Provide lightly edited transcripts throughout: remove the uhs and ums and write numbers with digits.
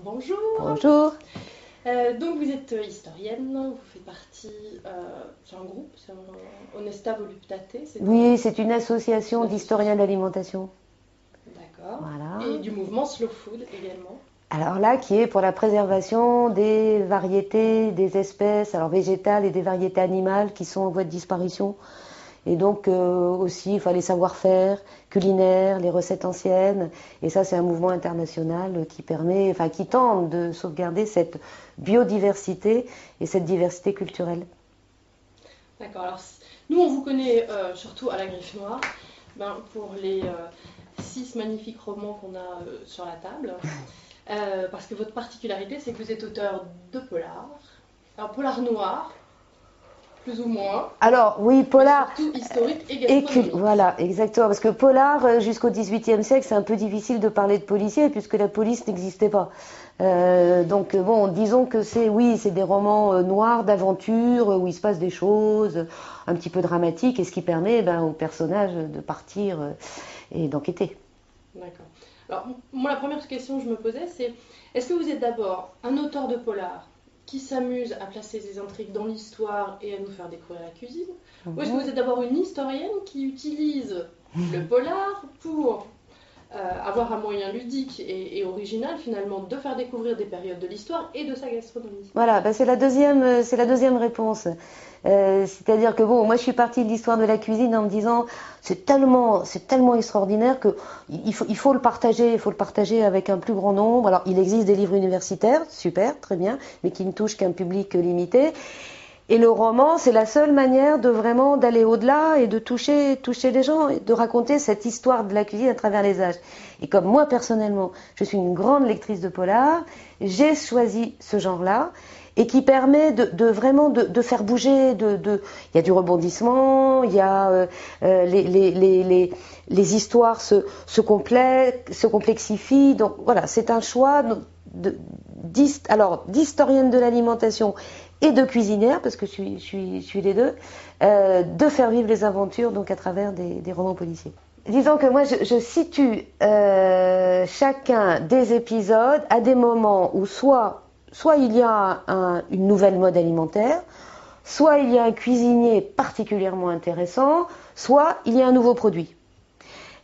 Bonjour. Bonjour. Donc vous êtes historienne, vous faites partie, c'est un groupe, c'est Honesta Voluptate. Oui, c'est une association d'historiens d'alimentation. D'accord. Voilà. Et du mouvement Slow Food également. Alors là, qui est pour la préservation des variétés, des espèces, alors végétales et des variétés animales qui sont en voie de disparition. Et donc aussi, il fallait savoir-faire culinaire, les recettes anciennes. Et ça, c'est un mouvement international qui permet, enfin, qui tente de sauvegarder cette biodiversité et cette diversité culturelle. D'accord. Alors, nous, on vous connaît surtout à la Griffe Noire, pour les 6 magnifiques romans qu'on a sur la table. Parce que votre particularité, c'est que vous êtes auteur de polar. Alors, polar noir, plus ou moins. Alors, oui, polar. Surtout historique et gastronomique. Voilà, exactement. Parce que polar, jusqu'au XVIIIe siècle, c'est un peu difficile de parler de policier puisque la police n'existait pas. Donc, bon, disons que c'est des romans noirs d'aventure où il se passe des choses un petit peu dramatiques et ce qui permet aux personnages de partir et d'enquêter. D'accord. Alors, moi, la première question que je me posais, c'est est-ce que vous êtes d'abord un auteur de polar qui s'amuse à placer ses intrigues dans l'histoire et à nous faire découvrir la cuisine, ou est-ce que vous êtes d'abord une historienne qui utilise le polar pour avoir un moyen ludique et original finalement de faire découvrir des périodes de l'histoire et de sa gastronomie? Voilà, c'est la deuxième réponse. C'est-à-dire que moi je suis partie de l'histoire de la cuisine en me disant c'est tellement extraordinaire que il faut le partager avec un plus grand nombre. Alors il existe des livres universitaires, super, très bien, mais qui ne touchent qu'un public limité. Et le roman, c'est la seule manière de vraiment d'aller au-delà et de toucher les gens et de raconter cette histoire de la cuisine à travers les âges. Et comme moi personnellement, je suis une grande lectrice de polar, j'ai choisi ce genre-là et qui permet de vraiment de faire bouger. Il y a du rebondissement, il y a les histoires se complexifient. Donc voilà, c'est un choix d'historienne de l'alimentation et de cuisinière, parce que je suis les deux, de faire vivre les aventures donc à travers des romans policiers. Disons que moi je situe chacun des épisodes à des moments où soit il y a une nouvelle mode alimentaire, soit il y a un cuisinier particulièrement intéressant, soit il y a un nouveau produit.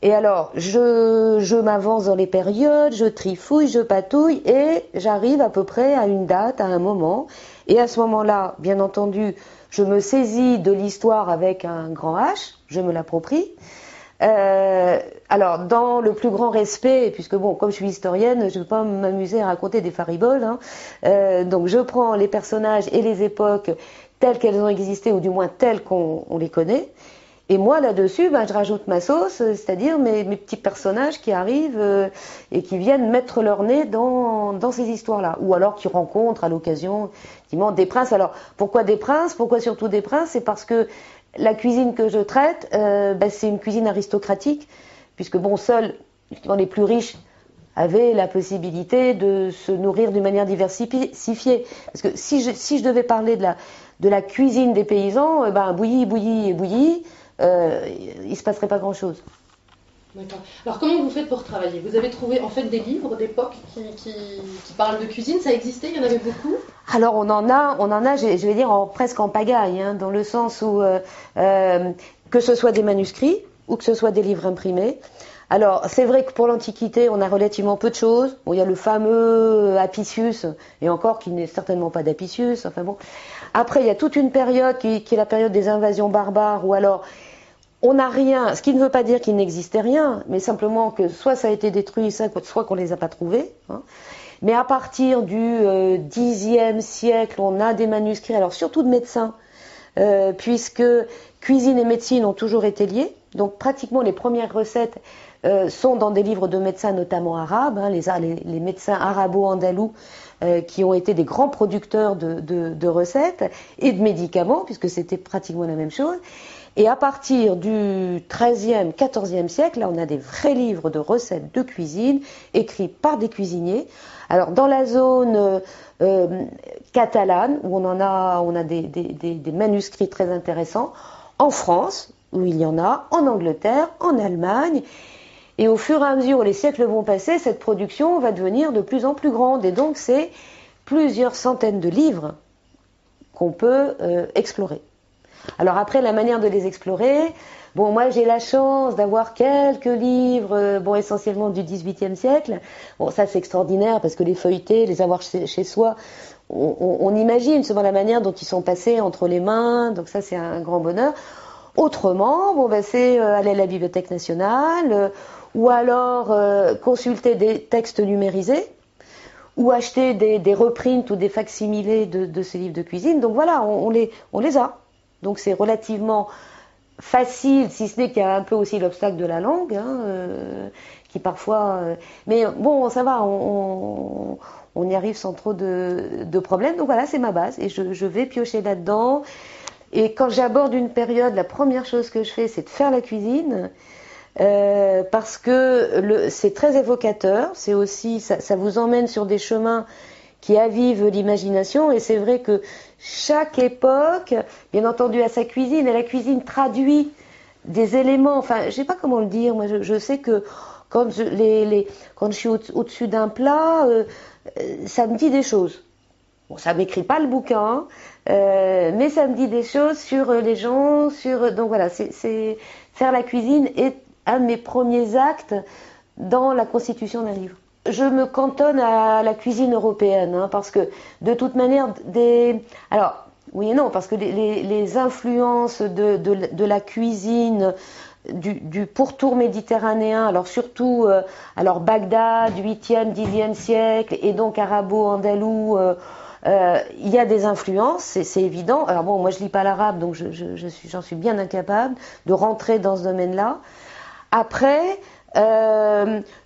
Et alors, je m'avance dans les périodes, je trifouille, je patouille et j'arrive à peu près à une date, à un moment. Et à ce moment-là, bien entendu, je me saisis de l'histoire avec un grand H, je me l'approprie. Alors, dans le plus grand respect, puisque comme je suis historienne, je ne vais pas m'amuser à raconter des fariboles. Donc, je prends les personnages et les époques telles qu'elles ont existé, ou du moins telles qu'on les connaît. Et moi, là-dessus, je rajoute ma sauce, c'est-à-dire mes petits personnages qui arrivent et qui viennent mettre leur nez dans ces histoires-là. Ou alors qui rencontrent à l'occasion des princes. Alors, pourquoi des princes? Pourquoi surtout des princes? C'est parce que la cuisine que je traite, c'est une cuisine aristocratique, puisque seuls les plus riches avaient la possibilité de se nourrir d'une manière diversifiée. Parce que si je devais parler de la cuisine des paysans, bouillie, il ne se passerait pas grand-chose. D'accord. Alors comment vous faites pour travailler? Vous avez trouvé en fait des livres d'époque qui parlent de cuisine, ça existait, il y en avait beaucoup? Alors on en a, je vais dire presque en pagaille, dans le sens où que ce soit des manuscrits ou que ce soit des livres imprimés. Alors c'est vrai que pour l'Antiquité, on a relativement peu de choses. Il y a le fameux Apicius, et encore qui n'est certainement pas d'Apicius. Après il y a toute une période qui est la période des invasions barbares, où alors on n'a rien, ce qui ne veut pas dire qu'il n'existait rien, mais simplement que soit ça a été détruit, soit qu'on ne les a pas trouvés. Mais à partir du Xe siècle, on a des manuscrits, alors surtout de médecins, puisque cuisine et médecine ont toujours été liées. Donc pratiquement les premières recettes sont dans des livres de médecins, notamment arabes, hein, les médecins arabo-andalous qui ont été des grands producteurs de recettes et de médicaments, puisque c'était pratiquement la même chose. Et à partir du XIIIe, XIVe siècle, là, on a des vrais livres de recettes de cuisine écrits par des cuisiniers. Alors, dans la zone catalane, où on a des manuscrits très intéressants, en France, où il y en a, en Angleterre, en Allemagne. Et au fur et à mesure où les siècles vont passer, cette production va devenir de plus en plus grande. Et donc, c'est plusieurs centaines de livres qu'on peut explorer. Alors après, la manière de les explorer, bon, moi j'ai la chance d'avoir quelques livres, bon, essentiellement du XVIIIe siècle. Bon, ça c'est extraordinaire parce que les feuilleter, les avoir chez soi, on imagine selon la manière dont ils sont passés entre les mains, donc ça c'est un grand bonheur. Autrement, bon, ben, c'est aller à la Bibliothèque nationale, ou alors consulter des textes numérisés, ou acheter des reprints ou des facsimilés de ces livres de cuisine. Donc voilà, on les a. Donc c'est relativement facile, si ce n'est qu'il y a un peu aussi l'obstacle de la langue, hein, qui parfois... mais bon, ça va, on y arrive sans trop de problèmes. Donc voilà, c'est ma base, et je vais piocher là-dedans. Et quand j'aborde une période, la première chose que je fais, c'est de faire la cuisine, parce que c'est très évocateur, c'est aussi, ça vous emmène sur des chemins qui avivent l'imagination, et c'est vrai que chaque époque, bien entendu, a sa cuisine, et la cuisine traduit des éléments, enfin, je sais pas comment le dire, moi je sais que quand je suis au-dessus d'un plat, ça me dit des choses. Bon, ça m'écrit pas le bouquin, mais ça me dit des choses sur les gens, donc voilà, c'est faire la cuisine est un de mes premiers actes dans la constitution d'un livre. Je me cantonne à la cuisine européenne, hein, parce que de toute manière, alors oui et non, parce que les influences de la cuisine du pourtour méditerranéen, alors surtout alors Bagdad, 8e, 10e siècle, et donc arabo-andalou, il y a des influences, c'est évident. Alors bon, moi je lis pas l'arabe, donc j'en suis bien incapable de rentrer dans ce domaine-là. Après,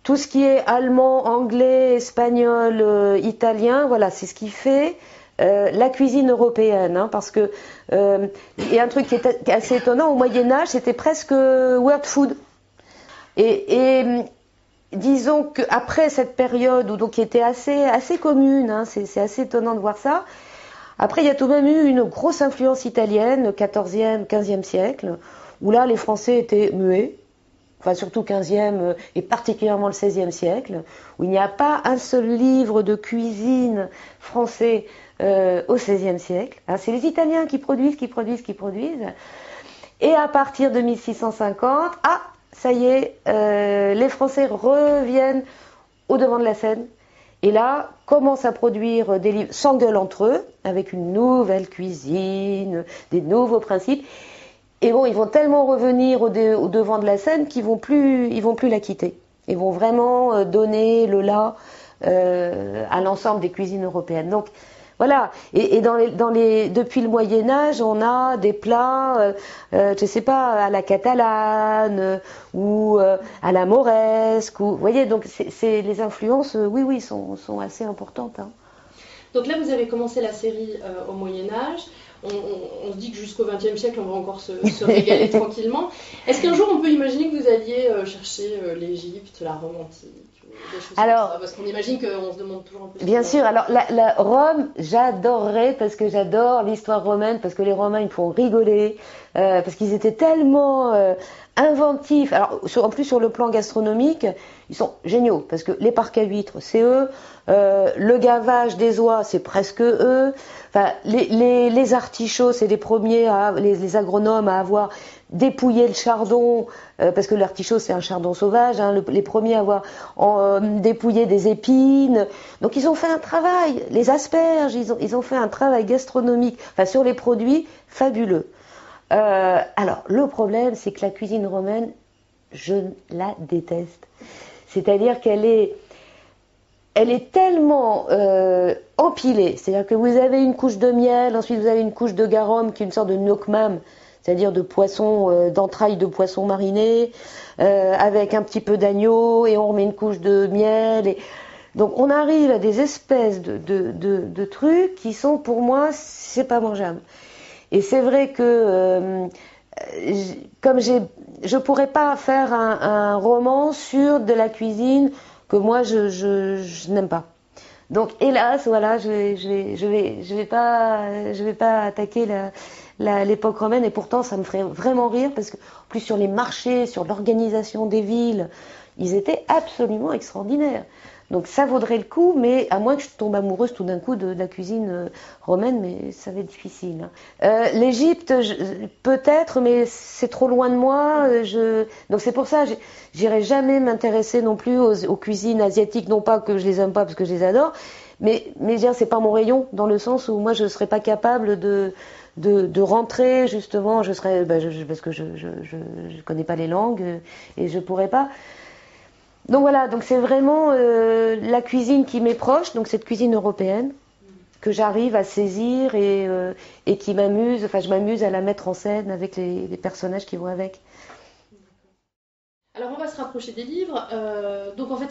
tout ce qui est allemand, anglais, espagnol, italien, voilà, c'est ce qui fait la cuisine européenne, hein, parce que il y a un truc qui est assez étonnant, au Moyen-Âge, c'était presque world food. Et disons qu'après cette période, qui était assez commune, hein, c'est assez étonnant de voir ça, après il y a tout de même eu une grosse influence italienne, 14e, 15e siècle, où là les Français étaient muets, enfin surtout 15e et particulièrement le 16e siècle, où il n'y a pas un seul livre de cuisine français au 16e siècle. Hein, c'est les Italiens qui produisent. Et à partir de 1650, ça y est, les Français reviennent au devant de la scène. Et là, commencent à produire des livres, s'engueulent entre eux, avec une nouvelle cuisine, des nouveaux principes. Et bon, ils vont tellement revenir au devant de la scène qu'ils vont plus la quitter. Ils vont vraiment donner le là à l'ensemble des cuisines européennes. Donc voilà. Et depuis le Moyen Âge, on a des plats, je sais pas, à la catalane ou à la mauresque. Vous voyez, donc c'est les influences, oui, sont assez importantes. Hein. Donc là, vous avez commencé la série au Moyen Âge. On se dit que jusqu'au XXe siècle, on va encore se régaler tranquillement. Est-ce qu'un jour, on peut imaginer que vous alliez chercher l'Égypte, la Rome antique, des choses comme ça? Parce qu'on imagine qu'on se demande toujours un peu. Bien sûr. Alors, la Rome, j'adorerais parce que j'adore l'histoire romaine, parce que les Romains, ils me font rigoler, parce qu'ils étaient tellement inventifs. Alors, en plus, sur le plan gastronomique, ils sont géniaux, parce que les parcs à huîtres, c'est eux. Le gavage des oies, c'est presque eux. Enfin, les artichauts, c'est les premiers, les agronomes à avoir dépouillé le chardon, parce que l'artichaut c'est un chardon sauvage, hein, les premiers à avoir dépouillé des épines. Donc ils ont fait un travail, les asperges, ils ont fait un travail gastronomique, enfin sur les produits fabuleux. Alors le problème, c'est que la cuisine romaine, je la déteste. C'est-à-dire qu'elle est tellement empilée. C'est-à-dire que vous avez une couche de miel, ensuite vous avez une couche de garum qui est une sorte de nokmam. c'est-à-dire de poisson, d'entrailles de poisson mariné, avec un petit peu d'agneau, et on remet une couche de miel. Donc on arrive à des espèces de trucs qui sont, pour moi, c'est pas mangeable. Et c'est vrai que comme je pourrais pas faire un roman sur de la cuisine que moi je n'aime pas. Donc hélas, voilà, je vais pas attaquer l'époque romaine, et pourtant ça me ferait vraiment rire parce que en plus sur les marchés, sur l'organisation des villes, ils étaient absolument extraordinaires. Donc ça vaudrait le coup, mais à moins que je tombe amoureuse tout d'un coup de la cuisine romaine, mais ça va être difficile. L'Égypte, peut-être, mais c'est trop loin de moi. Donc c'est pour ça, j'irai jamais m'intéresser non plus aux cuisines asiatiques, non pas que je les aime pas parce que je les adore, mais c'est pas mon rayon, dans le sens où moi je serais pas capable de rentrer justement. Je serais, parce que je connais pas les langues et je pourrais pas. Donc voilà, donc c'est vraiment la cuisine qui m'est proche, donc cette cuisine européenne que j'arrive à saisir et qui m'amuse. Enfin, je m'amuse à la mettre en scène avec les personnages qui vont avec. Alors on va se rapprocher des livres. Donc en fait,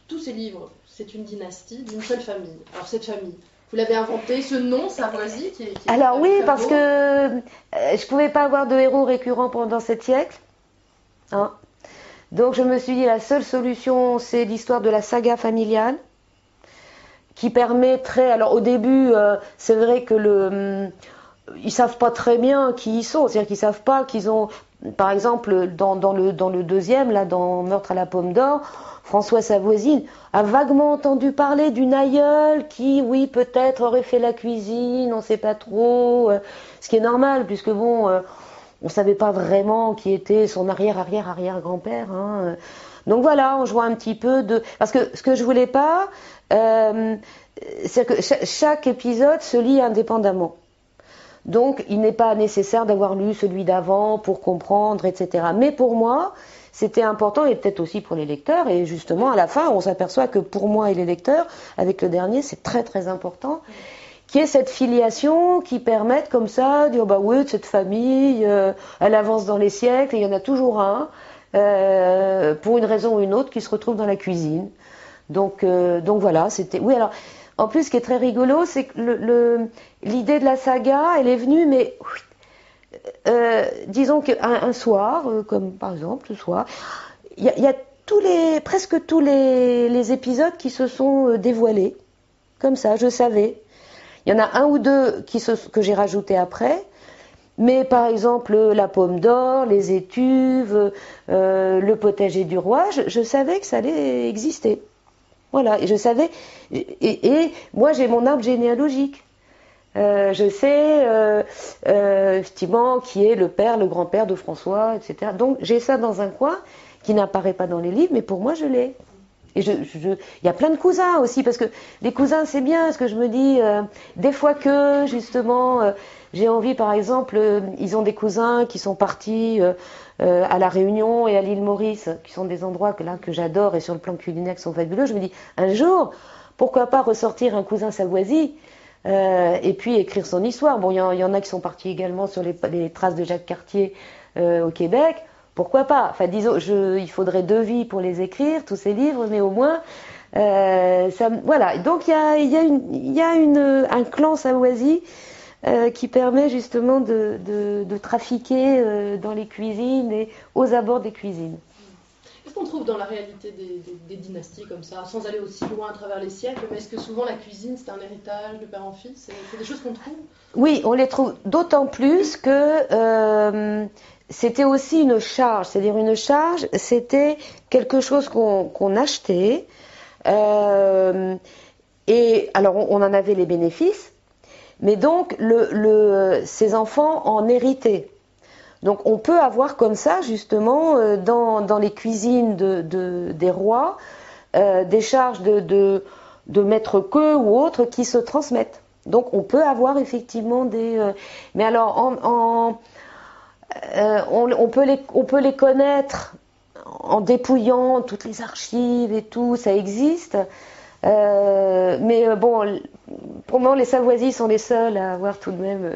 tous ces livres, c'est une dynastie d'une seule famille. Alors cette famille, vous l'avez inventé, ce nom Savoisy qui est alors oui, parce que je pouvais pas avoir de héros récurrents pendant 7 siècles. Hein. Donc je me suis dit, la seule solution, c'est l'histoire de la saga familiale, qui permettrait. Alors au début, c'est vrai que ils savent pas très bien qui ils sont, c'est-à-dire qu'ils savent pas qu'ils ont, par exemple, dans le deuxième, là, dans Meurtre à la pomme d'or, François Savoisy a vaguement entendu parler d'une aïeule qui, oui, peut-être aurait fait la cuisine, on sait pas trop, ce qui est normal, puisque bon. On savait pas vraiment qui était son arrière-arrière-arrière-grand-père. Hein. Donc voilà, on joue un petit peu de. Parce que ce que je voulais pas, c'est que chaque épisode se lit indépendamment. Donc il n'est pas nécessaire d'avoir lu celui d'avant pour comprendre, etc. Mais pour moi, c'était important, et peut-être aussi pour les lecteurs. Et justement, à la fin, on s'aperçoit que pour moi et les lecteurs, avec le dernier, c'est très très important. Qui est cette filiation qui permette comme ça de dire bah oui, cette famille, elle avance dans les siècles, et il y en a toujours un, pour une raison ou une autre, qui se retrouve dans la cuisine. Donc voilà, c'était. Oui, alors en plus, ce qui est très rigolo, c'est que l'idée de la saga, elle est venue, mais disons qu'un soir, comme par exemple ce soir, il y a presque tous les épisodes qui se sont dévoilés, comme ça, je savais. Il y en a un ou deux que j'ai rajoutés après, mais par exemple la pomme d'or, les étuves, le potager du roi, je savais que ça allait exister. Voilà, et je savais, et moi j'ai mon arbre généalogique. Je sais effectivement qui est le père, le grand-père de François, etc. Donc j'ai ça dans un coin qui n'apparaît pas dans les livres, mais pour moi je l'ai. Et il y a plein de cousins aussi, parce que les cousins c'est bien, parce que je me dis, des fois que justement, j'ai envie, par exemple, ils ont des cousins qui sont partis à La Réunion et à l'île Maurice, qui sont des endroits que j'adore et sur le plan culinaire qui sont fabuleux. Je me dis, un jour, pourquoi pas ressortir un cousin Savoisy et puis écrire son histoire. Bon, il y en a qui sont partis également sur les traces de Jacques Cartier au Québec. Pourquoi pas? Enfin, disons, il faudrait 2 vies pour les écrire, tous ces livres, mais au moins, voilà. Donc, il y a un clan Savoisy qui permet justement de trafiquer dans les cuisines et aux abords des cuisines. Qu'est-ce qu'on trouve dans la réalité des dynasties comme ça, sans aller aussi loin à travers les siècles, mais est-ce que souvent la cuisine, c'est un héritage de père en fils? C'est des choses qu'on trouve? Oui, on les trouve d'autant plus que c'était aussi une charge. C'est-à-dire une charge, c'était quelque chose qu'on achetait. Et alors, on en avait les bénéfices, mais donc ces enfants en héritaient. Donc on peut avoir comme ça, justement, dans les cuisines des rois, des charges de maître queux ou autres qui se transmettent. Donc on peut avoir effectivement des... mais alors, on peut les connaître en dépouillant toutes les archives et tout, ça existe. Mais bon, pour moi, les Savoisy sont les seuls à avoir tout de même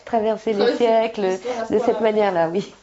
traverser les siècles de cette manière-là, oui.